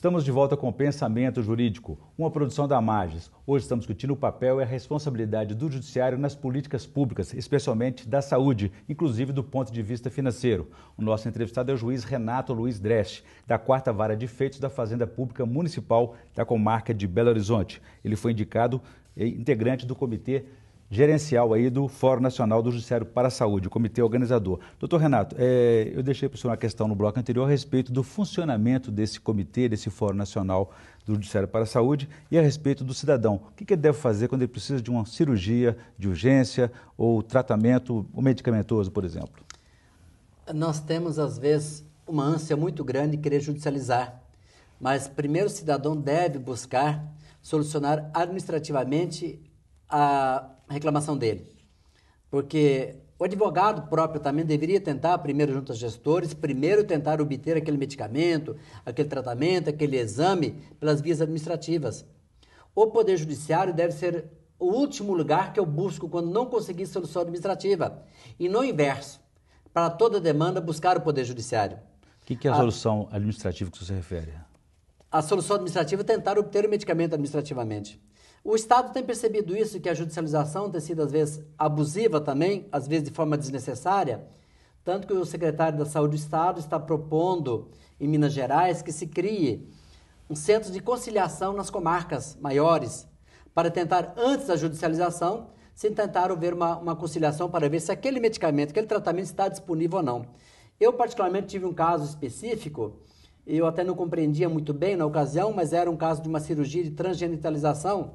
Estamos de volta com o Pensamento Jurídico, uma produção da Magis. Hoje estamos discutindo o papel e a responsabilidade do judiciário nas políticas públicas, especialmente da saúde, inclusive do ponto de vista financeiro. O nosso entrevistado é o juiz Renato Luiz Dresch, da 4ª Vara de Feitos da Fazenda Pública Municipal da Comarca de Belo Horizonte. Ele foi indicado integrante do Comitê Gerencial aí do Fórum Nacional do Judiciário para a Saúde, o comitê organizador. Doutor Renato, eu deixei para o senhor uma questão no bloco anterior a respeito do funcionamento desse comitê, desse Fórum Nacional do Judiciário para a Saúde e a respeito do cidadão. O que ele deve fazer quando ele precisa de uma cirurgia de urgência ou tratamento medicamentoso, por exemplo? Nós temos, às vezes, uma ânsia muito grande de querer judicializar, mas primeiro o cidadão deve buscar solucionar administrativamente a reclamação dele, porque o advogado próprio também deveria tentar, primeiro junto aos gestores, primeiro tentar obter aquele medicamento, aquele tratamento, aquele exame pelas vias administrativas. O Poder Judiciário deve ser o último lugar que eu busco quando não conseguir solução administrativa, e não o inverso, para toda demanda buscar o Poder Judiciário. O que é a solução administrativa que você se refere? A solução administrativa é tentar obter o medicamento administrativamente. O Estado tem percebido isso, que a judicialização tem sido, às vezes, abusiva também, às vezes de forma desnecessária, tanto que o secretário da Saúde do Estado está propondo, em Minas Gerais, que se crie um centro de conciliação nas comarcas maiores, para tentar, antes da judicialização, se tentar haver uma conciliação para ver se aquele medicamento, aquele tratamento está disponível ou não. Eu, particularmente, tive um caso específico, eu até não compreendia muito bem na ocasião, mas era um caso de uma cirurgia de transgenitalização,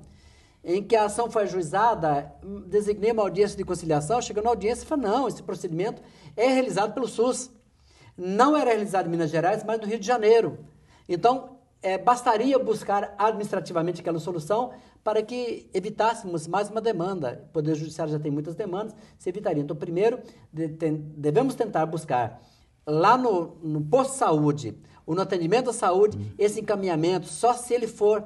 em que a ação foi ajuizada, designei uma audiência de conciliação, chegou na audiência e falei, não, esse procedimento é realizado pelo SUS. Não era realizado em Minas Gerais, mas no Rio de Janeiro. Então, bastaria buscar administrativamente aquela solução para que evitássemos mais uma demanda. O Poder Judiciário já tem muitas demandas, se evitaria. Então, primeiro, devemos tentar buscar lá no posto de saúde, ou no atendimento à saúde, esse encaminhamento, só se ele for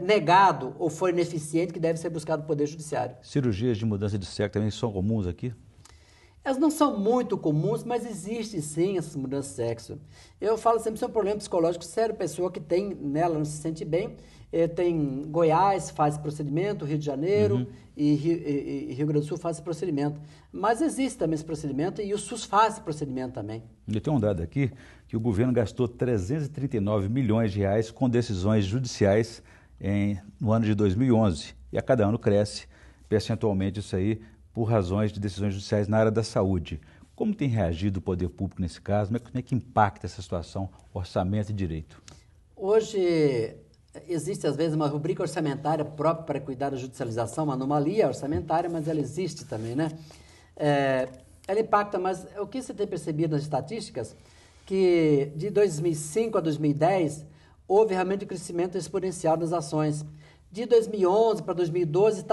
negado ou for ineficiente, que deve ser buscado no Poder Judiciário. Cirurgias de mudança de sexo também são comuns aqui? Elas não são muito comuns, mas existem sim essas mudanças de sexo. Eu falo sempre que é um problema psicológico sério, pessoa que tem nela, não se sente bem. Tem Goiás, faz esse procedimento, Rio de Janeiro e Rio Grande do Sul faz esse procedimento. Mas existe também esse procedimento e o SUS faz esse procedimento também. Eu tenho um dado aqui que o governo gastou 339 milhões de reais com decisões judiciais no ano de 2011 e a cada ano cresce percentualmente isso aí por razões de decisões judiciais na área da saúde. Como tem reagido o poder público nesse caso? Como é que impacta essa situação, orçamento e direito? Hoje existe, às vezes, uma rubrica orçamentária própria para cuidar da judicialização, uma anomalia orçamentária, mas ela existe também, né? Ela impacta, mas o que você tem percebido nas estatísticas, que de 2005 a 2010, houve realmente um crescimento exponencial nas ações. De 2011 para 2012,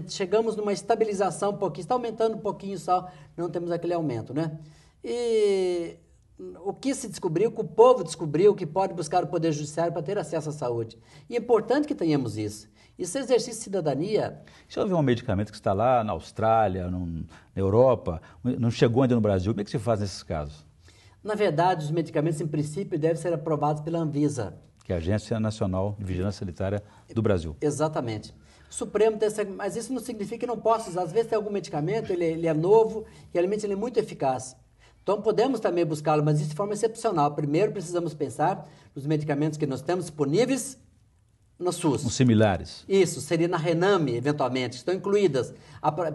chegamos numa estabilização um pouquinho, está aumentando um pouquinho só, não temos aquele aumento, né? E o que se descobriu, que o povo descobriu, que pode buscar o Poder Judiciário para ter acesso à saúde. E é importante que tenhamos isso. Isso é exercício de cidadania. Se houver um medicamento que está lá na Austrália, na Europa, não chegou ainda no Brasil, como é que se faz nesses casos? Na verdade, os medicamentos, em princípio, devem ser aprovados pela Anvisa, que é a Agência Nacional de Vigilância Sanitária do Brasil. Exatamente. O Supremo tem essa... Mas isso não significa que não possa usar. Às vezes tem algum medicamento, ele é novo, realmente ele é muito eficaz. Então podemos também buscá-lo, mas isso de forma excepcional. Primeiro precisamos pensar nos medicamentos que nós temos disponíveis no SUS. Os similares. Isso, seria na Rename, eventualmente, estão incluídas.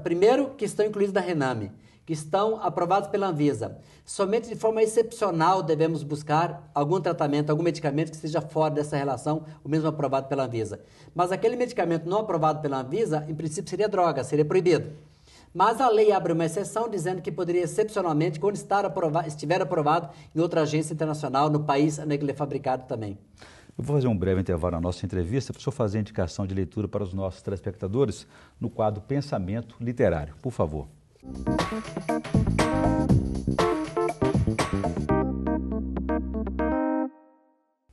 Primeiro, que estão incluídas na Rename, que estão aprovados pela Anvisa. Somente de forma excepcional devemos buscar algum tratamento, algum medicamento que esteja fora dessa relação, o mesmo aprovado pela Anvisa. Mas aquele medicamento não aprovado pela Anvisa, em princípio, seria droga, seria proibido. Mas a lei abre uma exceção dizendo que poderia excepcionalmente, quando estiver aprovado em outra agência internacional, no país onde ele é fabricado também. Eu vou fazer um breve intervalo na nossa entrevista para o senhor fazer a indicação de leitura para os nossos telespectadores no quadro Pensamento Literário. Por favor.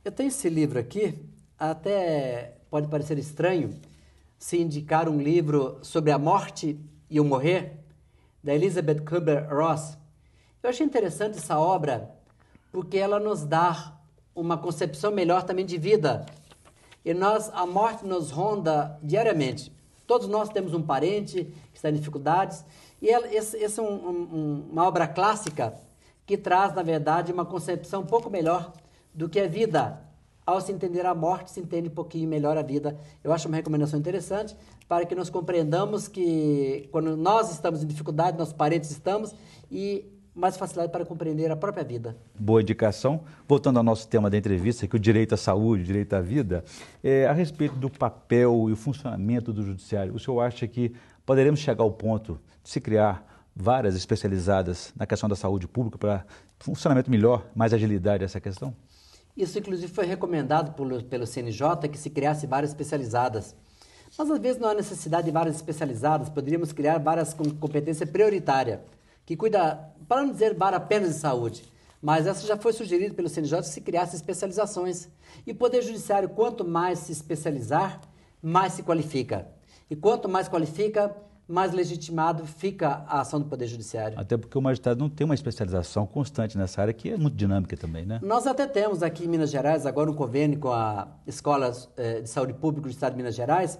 Eu tenho esse livro aqui, até pode parecer estranho se indicar um livro sobre a morte e o morrer, da Elizabeth Kubler-Ross. Eu achei interessante essa obra porque ela nos dá uma concepção melhor também de vida. E a morte nos ronda diariamente. Todos nós temos um parente que está em dificuldades. E essa é uma obra clássica que traz, na verdade, uma concepção um pouco melhor do que a vida. Ao se entender a morte, se entende um pouquinho melhor a vida. Eu acho uma recomendação interessante para que nós compreendamos que quando nós estamos em dificuldade, nossos parentes estamos, e mais facilidade para compreender a própria vida. Boa indicação. Voltando ao nosso tema da entrevista, que é o direito à saúde, o direito à vida, a respeito do papel e o funcionamento do judiciário, o senhor acha que poderemos chegar ao ponto de se criar várias especializadas na questão da saúde pública para funcionamento melhor, mais agilidade essa questão? Isso, inclusive, foi recomendado pelo CNJ, que se criasse várias especializadas. Mas, às vezes, não há necessidade de várias especializadas, poderíamos criar várias com competência prioritária, que cuida, para não dizer vara apenas de saúde, mas essa já foi sugerido pelo CNJ que se criasse especializações. E o Poder Judiciário, quanto mais se especializar, mais se qualifica. E quanto mais qualifica, mais legitimado fica a ação do Poder Judiciário. Até porque o magistrado não tem uma especialização constante nessa área, que é muito dinâmica também, né? Nós até temos aqui em Minas Gerais, agora um convênio com a Escola de Saúde Pública do Estado de Minas Gerais.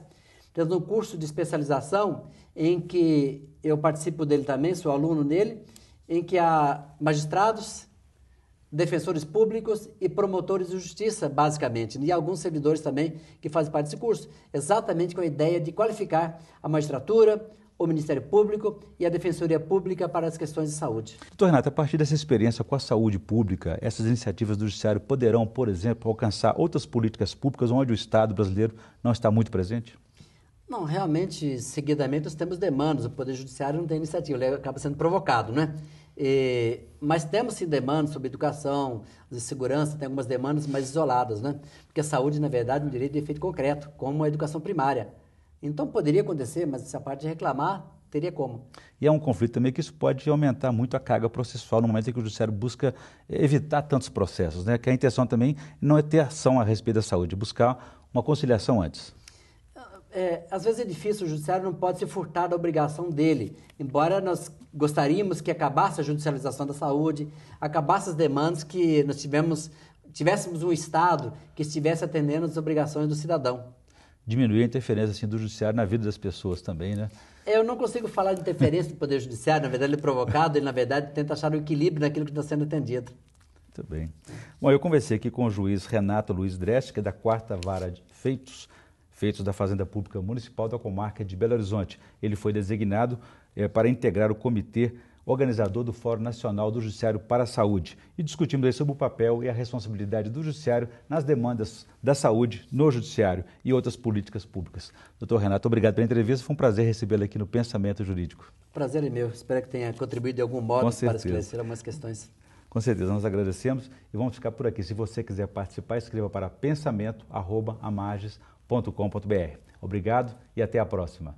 Temos um curso de especialização em que eu participo dele também, sou aluno dele, em que há magistrados, defensores públicos e promotores de justiça, basicamente, e alguns servidores também que fazem parte desse curso, exatamente com a ideia de qualificar a magistratura, o Ministério Público e a Defensoria Pública para as questões de saúde. Doutor Renato, a partir dessa experiência com a saúde pública, essas iniciativas do Judiciário poderão, por exemplo, alcançar outras políticas públicas onde o Estado brasileiro não está muito presente? Não, realmente, seguidamente, nós temos demandas. O Poder Judiciário não tem iniciativa, ele acaba sendo provocado, né? Mas temos sim demandas sobre educação, segurança, tem algumas demandas mais isoladas, né? Porque a saúde, na verdade, é um direito de efeito concreto, como a educação primária. Então, poderia acontecer, mas essa parte de reclamar, teria como. E é um conflito também que isso pode aumentar muito a carga processual no momento em que o Judiciário busca evitar tantos processos, né? Que a intenção também não é ter ação a respeito da saúde, buscar uma conciliação antes. Às vezes é difícil, o judiciário não pode se furtar da obrigação dele, embora nós gostaríamos que acabasse a judicialização da saúde, acabasse as demandas, que nós tivéssemos um Estado que estivesse atendendo às obrigações do cidadão. Diminuir a interferência assim, do judiciário na vida das pessoas também, né? Eu não consigo falar de interferência do Poder Judiciário, na verdade ele é provocado, ele na verdade tenta achar o equilíbrio naquilo que está sendo atendido. Muito bem. Bom, eu conversei aqui com o juiz Renato Luiz Dreste, que é da 4ª Vara de Feitos da Fazenda Pública Municipal da Comarca de Belo Horizonte. Ele foi designado para integrar o comitê organizador do Fórum Nacional do Judiciário para a Saúde. E discutimos aí sobre o papel e a responsabilidade do Judiciário nas demandas da saúde no Judiciário e outras políticas públicas. Doutor Renato, obrigado pela entrevista. Foi um prazer recebê-lo aqui no Pensamento Jurídico. Prazer é meu. Espero que tenha contribuído de algum modo para esclarecer algumas questões. Com certeza, nós agradecemos e vamos ficar por aqui. Se você quiser participar, escreva para pensamento@amages.com.br. Obrigado e até a próxima.